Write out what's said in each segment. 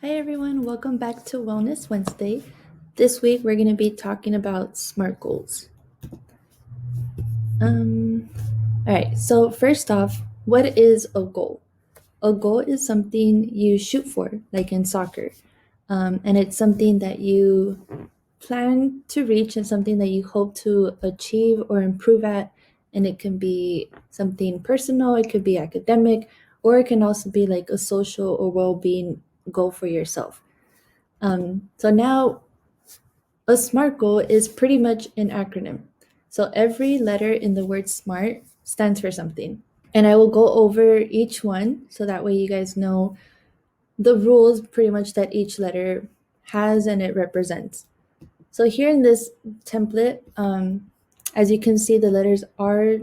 Hi everyone, welcome back to Wellness Wednesday. This week we're going to be talking about SMART goals. All right, so first off, what is a goal? A goal is something you shoot for, like in soccer, and it's something that you plan to reach and something that you hope to achieve or improve at. And it can be something personal, it could be academic, or it can also be like a social or well being goal for yourself. So now a SMART goal is pretty much an acronym. So every letter in the word SMART stands for something. And I will go over each one so that way you guys know the rules pretty much that each letter has and it represents. So here in this template, as you can see, the letters are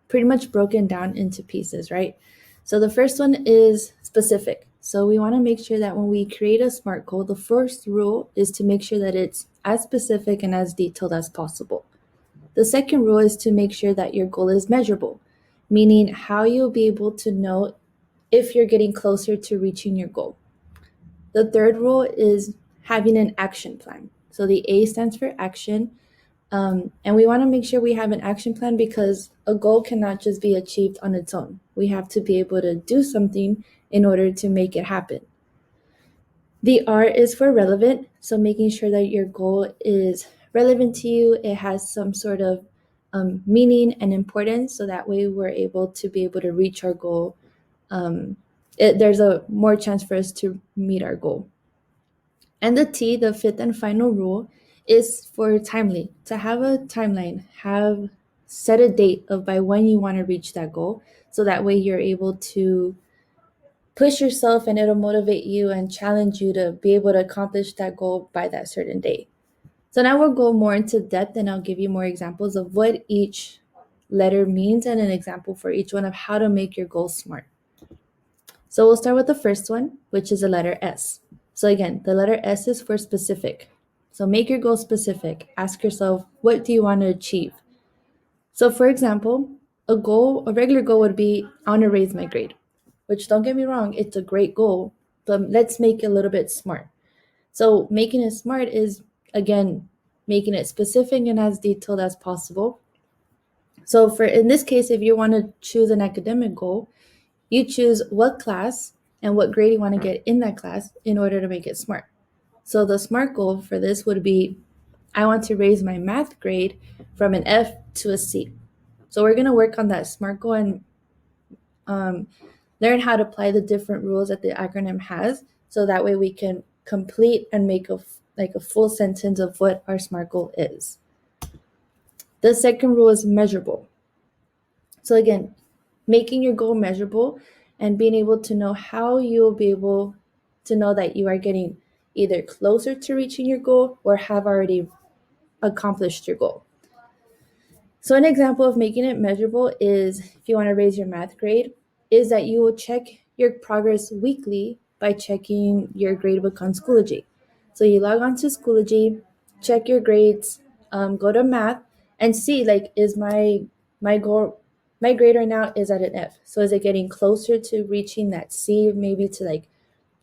pretty much broken down into pieces, right? So the first one is specific. So we want to make sure that when we create a SMART goal, the first rule is to make sure that it's as specific and as detailed as possible. The second rule is to make sure that your goal is measurable, meaning how you'll be able to know if you're getting closer to reaching your goal. The third rule is having an action plan. So the A stands for action. And we want to make sure we have an action plan because a goal cannot just be achieved on its own. We have to be able to do something in order to make it happen. The R is for relevant, so making sure that your goal is relevant to you, it has some sort of meaning and importance, so that way we're able to be able to reach our goal. There's a more chance for us to meet our goal. And the T, the fifth and final rule, is for timely. To have a timeline, have set a date of by when you want to reach that goal, so that way you're able to push yourself and it'll motivate you and challenge you to be able to accomplish that goal by that certain date. So now we'll go more into depth and I'll give you more examples of what each letter means and an example for each one of how to make your goals SMART. So we'll start with the first one, which is the letter S. So again, the letter S is for specific. So make your goal specific. Ask yourself, what do you want to achieve? So for example, a regular goal would be, I want to raise my grade, which don't get me wrong, it's a great goal, but let's make it a little bit smart. So making it smart is, again, making it specific and as detailed as possible. So for in this case, if you want to choose an academic goal, you choose what class and what grade you want to get in that class in order to make it smart. So the SMART goal for this would be, I want to raise my math grade from an F to a C. So we're going to work on that SMART goal and learn how to apply the different rules that the acronym has. So that way we can complete and make a full sentence of what our SMART goal is. The second rule is measurable. So again, making your goal measurable and being able to know how you'll be able to know that you are getting either closer to reaching your goal or have already accomplished your goal. So an example of making it measurable is if you want to raise your math grade, is that you will check your progress weekly by checking your gradebook on Schoology. So you log on to Schoology, check your grades, go to math, and see like is my goal my grade right now is at an F. So is it getting closer to reaching that C, maybe to like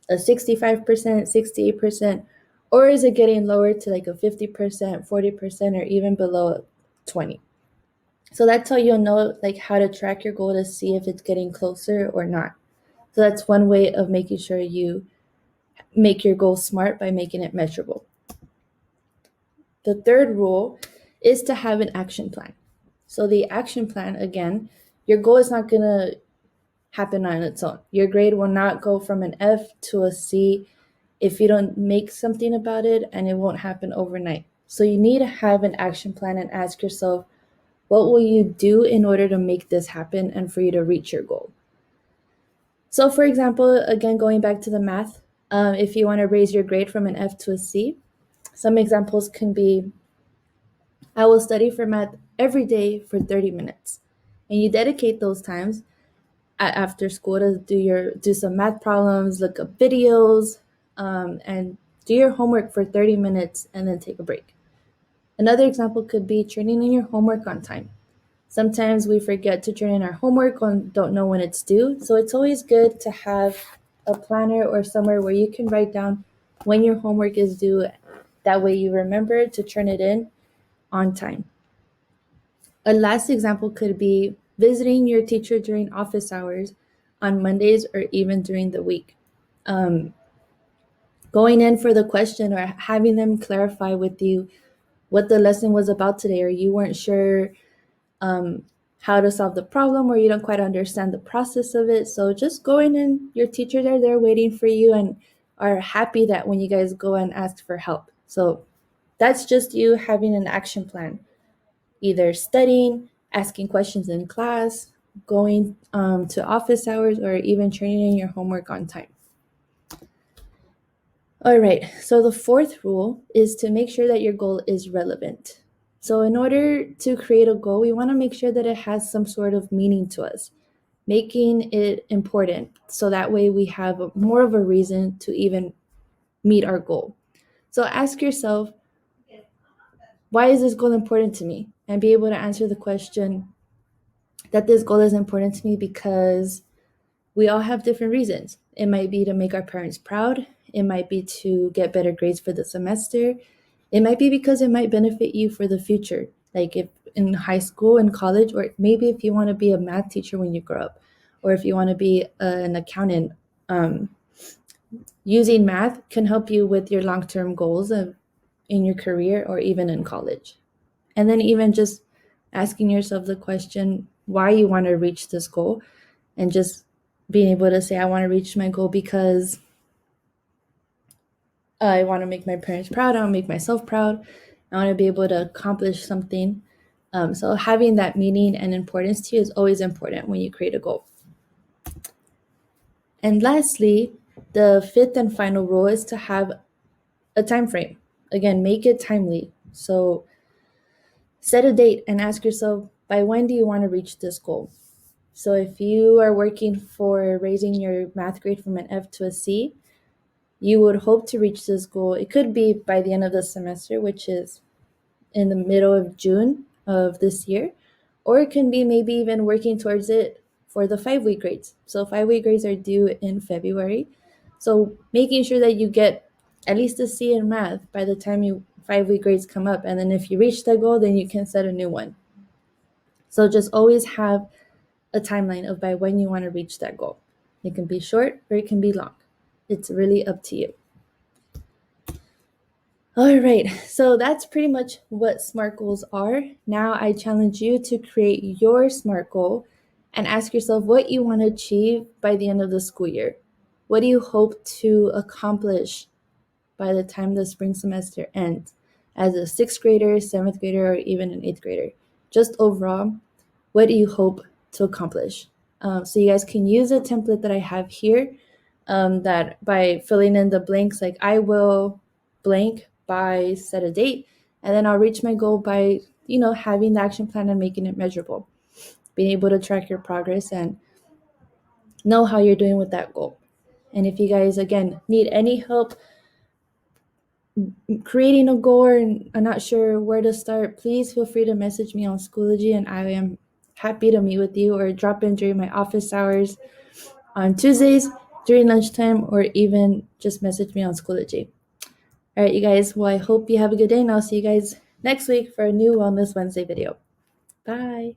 a 65%, 68%, or is it getting lower to like a 50%, 40%, or even below 20? So that's how you'll know like how to track your goal to see if it's getting closer or not. So that's one way of making sure you make your goal smart by making it measurable. The third rule is to have an action plan. So the action plan, again, your goal is not going to happen on its own. Your grade will not go from an F to a C if you don't make something about it, and it won't happen overnight. So you need to have an action plan and ask yourself, what will you do in order to make this happen and for you to reach your goal? So for example, again, going back to the math, if you want to raise your grade from an F to a C, some examples can be, I will study for math every day for 30 minutes. And you dedicate those times after school to do some math problems, look up videos, and do your homework for 30 minutes and then take a break. Another example could be turning in your homework on time. Sometimes we forget to turn in our homework or don't know when it's due. So it's always good to have a planner or somewhere where you can write down when your homework is due. That way you remember to turn it in on time. A last example could be visiting your teacher during office hours on Mondays or even during the week. Um, Going in for the question or having them clarify with you what the lesson was about today, or you weren't sure um, how to solve the problem, or you don't quite understand the process of it. So just going in, your teachers are there waiting for you and are happy that when you guys go and ask for help. So that's just you having an action plan, either studying, asking questions in class, going to office hours, or even turning in your homework on time. All right, so the fourth rule is to make sure that your goal is relevant. So, in order to create a goal, we want to make sure that it has some sort of meaning to us, making it important. So that way we have more of a reason to even meet our goal. So, ask yourself, why is this goal important to me? And be able to answer the question that this goal is important to me because we all have different reasons. It might be to make our parents proud, it might be to get better grades for the semester, it might be because it might benefit you for the future, like if in high school and college, or maybe if you want to be a math teacher when you grow up, or if you want to be an accountant. Using math can help you with your long-term goals in your career or even in college. And then even just asking yourself the question why you want to reach this goal, and just being able to say, I want to reach my goal because I want to make my parents proud, I want to make myself proud, I want to be able to accomplish something. So having that meaning and importance to you is always important when you create a goal. And lastly, the fifth and final rule is to have a time frame. Again, make it timely. So set a date and ask yourself, by when do you want to reach this goal? So if you are working for raising your math grade from an F to a C, you would hope to reach this goal. It could be by the end of the semester, which is in the middle of June of this year, or it can be maybe even working towards it for the 5-week grades. So 5-week grades are due in February. So making sure that you get at least a C in math by the time you 5-week grades come up. And then if you reach that goal, then you can set a new one. So just always have a timeline of by when you want to reach that goal. It can be short or it can be long. It's really up to you. All right, so that's pretty much what SMART goals are. Now I challenge you to create your SMART goal and ask yourself what you want to achieve by the end of the school year. What do you hope to accomplish by the time the spring semester ends as a 6th grader, 7th grader, or even an 8th grader? Just overall, what do you hope to accomplish? So you guys can use a template that I have here, that by filling in the blanks, like I will blank by set a date, and then I'll reach my goal by, having the action plan and making it measurable, being able to track your progress and know how you're doing with that goal. And if you guys, again, need any help creating a goal and are not sure where to start, please feel free to message me on Schoology, and I am happy to meet with you, or drop in during my office hours on Tuesdays during lunchtime, or even just message me on Schoology. All right, you guys. Well, I hope you have a good day, and I'll see you guys next week for a new Wellness Wednesday video. Bye.